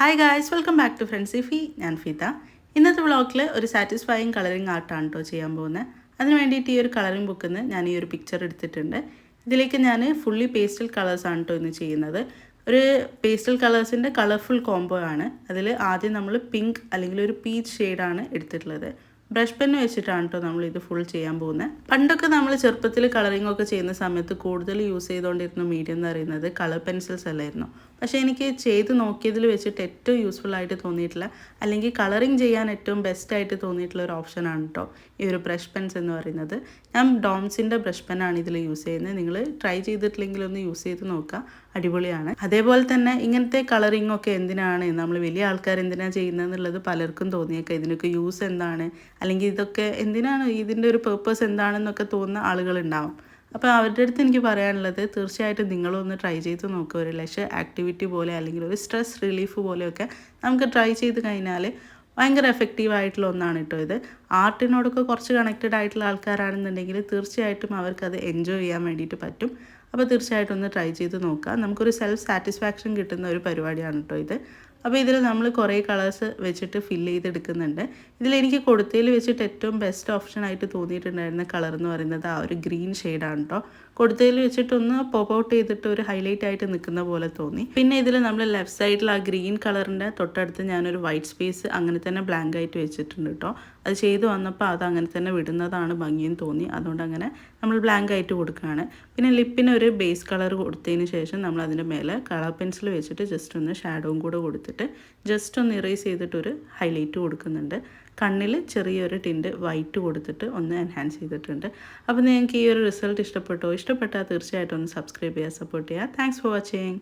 Hi guys, welcome back to ഫ്രണ്ട്സിഫി. ഞാൻ ഫീത. ഇന്നത്തെ വ്ളോഗിൽ ഒരു സാറ്റിസ്ഫൈയിങ് കളറിങ് ആർട്ടാണ് കേട്ടോ ചെയ്യാൻ പോകുന്നത്. അതിന് വേണ്ടിയിട്ട് ഈ ഒരു കളറിങ് ബുക്കിൽ നിന്ന് ഞാൻ ഈ ഒരു പിക്ചർ എടുത്തിട്ടുണ്ട്. ഇതിലേക്ക് ഞാൻ ഫുള്ളി പേസ്റ്റൽ കളേഴ്സാണ് കേട്ടോ ഇന്ന് ചെയ്യുന്നത്. ഒരു പേസ്റ്റൽ കളേഴ്സിൻ്റെ കളർഫുൾ കോംബോ ആണ്. അതിൽ ആദ്യം നമ്മൾ പിങ്ക് അല്ലെങ്കിൽ ഒരു പീച്ച് ഷെയ്ഡാണ് എടുത്തിട്ടുള്ളത്. ബ്രഷ് പെന്ന് വെച്ചിട്ടാണ് കേട്ടോ നമ്മൾ ഇത് ഫുൾ ചെയ്യാൻ പോകുന്നത്. പണ്ടൊക്കെ നമ്മൾ ചെറുപ്പത്തിൽ കളറിംഗ് ഒക്കെ ചെയ്യുന്ന സമയത്ത് കൂടുതൽ യൂസ് ചെയ്തുകൊണ്ടിരുന്ന മീഡിയം എന്ന് പറയുന്നത് കളർ പെൻസിൽസ് അല്ലായിരുന്നു. പക്ഷേ എനിക്ക് ചെയ്ത് നോക്കിയതിൽ വെച്ചിട്ട് ഏറ്റവും യൂസ്ഫുൾ ആയിട്ട് തോന്നിയിട്ടില്ല, അല്ലെങ്കിൽ കളറിങ് ചെയ്യാൻ ഏറ്റവും ബെസ്റ്റ് ആയിട്ട് തോന്നിയിട്ടുള്ള ഒരു ഓപ്ഷനാണ് കേട്ടോ ഈ ഒരു ബ്രഷ് പെൻസ് എന്ന് പറയുന്നത്. ഞാൻ ഡോംസിൻ്റെ ബ്രഷ് പെന്നാണ് ഇതിൽ യൂസ് ചെയ്യുന്നത്. നിങ്ങൾ ട്രൈ ചെയ്തിട്ടില്ലെങ്കിൽ ഒന്ന് യൂസ് ചെയ്ത് നോക്കുക, അടിപൊളിയാണ്. അതേപോലെ തന്നെ ഇങ്ങനത്തെ കളറിംഗ് ഒക്കെ എന്തിനാണ് നമ്മൾ വലിയ ആൾക്കാർ എന്തിനാണ് ചെയ്യുന്നതെന്നുള്ളത് പലർക്കും തോന്നിയേക്കാം. ഇതിനൊക്കെ യൂസ് എന്താണ്, അല്ലെങ്കിൽ ഇതൊക്കെ എന്തിനാണ്, ഇതിൻ്റെ ഒരു പേർപ്പസ് എന്താണെന്നൊക്കെ തോന്നുന്ന ആളുകളുണ്ടാവും. അപ്പോൾ അവരുടെ അടുത്ത് എനിക്ക് പറയാനുള്ളത്, തീർച്ചയായിട്ടും നിങ്ങളൊന്ന് ട്രൈ ചെയ്ത് നോക്കുക. ഒരു ലെഷർ ആക്ടിവിറ്റി പോലെ അല്ലെങ്കിൽ ഒരു സ്ട്രെസ് റിലീഫ് പോലെയൊക്കെ നമുക്ക് ട്രൈ ചെയ്ത് കഴിഞ്ഞാൽ ഭയങ്കര എഫക്റ്റീവ് ആയിട്ടുള്ള ഒന്നാണ് കേട്ടോ ഇത്. ആർട്ടിനോടൊക്കെ കുറച്ച് കണക്റ്റഡ് ആയിട്ടുള്ള ആൾക്കാരാണെന്നുണ്ടെങ്കിൽ തീർച്ചയായിട്ടും അവർക്കത് എൻജോയ് ചെയ്യാൻ വേണ്ടിയിട്ട് പറ്റും. അപ്പോൾ തീർച്ചയായിട്ടും ഒന്ന് ട്രൈ ചെയ്ത് നോക്കുക. നമുക്കൊരു സെൽഫ് സാറ്റിസ്ഫാക്ഷൻ കിട്ടുന്ന ഒരു പരിപാടിയാണ് കേട്ടോ ഇത്. അപ്പോൾ ഇതിൽ നമ്മൾ കുറേ കളേഴ്സ് വെച്ചിട്ട് ഫില്ല് ചെയ്തെടുക്കുന്നുണ്ട്. ഇതിലെനിക്ക് കൊടുത്തതിൽ വെച്ചിട്ട് ഏറ്റവും ബെസ്റ്റ് ഓപ്ഷനായിട്ട് തോന്നിയിട്ടുണ്ടായിരുന്ന കളർ എന്ന് പറയുന്നത് ആ ഒരു ഗ്രീൻ ഷെയ്ഡാണ് കേട്ടോ. കൊടുത്തതിൽ വെച്ചിട്ടൊന്ന് പോപ്പ് ഔട്ട് ചെയ്തിട്ട് ഒരു ഹൈലൈറ്റ് ആയിട്ട് നിൽക്കുന്ന പോലെ തോന്നി. പിന്നെ ഇതിൽ നമ്മൾ ലെഫ്റ്റ് സൈഡിൽ ആ ഗ്രീൻ കളറിൻ്റെ തൊട്ടടുത്ത് ഞാനൊരു വൈറ്റ് സ്പേസ് അങ്ങനെ തന്നെ ബ്ലാങ്ക് ആയിട്ട് വെച്ചിട്ടുണ്ട് കേട്ടോ. അത് ചെയ്ത് വന്നപ്പോൾ അത് അങ്ങനെ തന്നെ വിടുന്നതാണ് ഭംഗിയെന്ന് തോന്നി. അതുകൊണ്ട് അങ്ങനെ നമ്മൾ ബ്ലാങ്ക് ആയിട്ട് കൊടുക്കുകയാണ്. പിന്നെ ലിപ്പിന് ഒരു ബേസ് കളർ കൊടുത്തതിന് ശേഷം നമ്മൾ അതിൻ്റെ മേലെ കളർ പെൻസിൽ വെച്ചിട്ട് ജസ്റ്റ് ഒന്ന് ഷാഡോവും കൂടെ കൊടുത്തിട്ട് ജസ്റ്റ് ഒന്ന് ഇറേസ് ചെയ്തിട്ടൊരു ഹൈലൈറ്റ് കൊടുക്കുന്നുണ്ട്. കണ്ണിൽ ചെറിയൊരു ടിൻറ്റ് വൈറ്റ് കൊടുത്തിട്ട് ഒന്ന് എൻഹാൻസ് ചെയ്തിട്ടുണ്ട്. അപ്പോൾ നിങ്ങൾക്ക് ഈ ഒരു റിസൾട്ട് ഇഷ്ടപ്പെട്ടാൽ തീർച്ചയായിട്ടും ഒന്ന് സബ്സ്ക്രൈബ് ചെയ്യുക, സപ്പോർട്ട് ചെയ്യുക. Thanks for watching.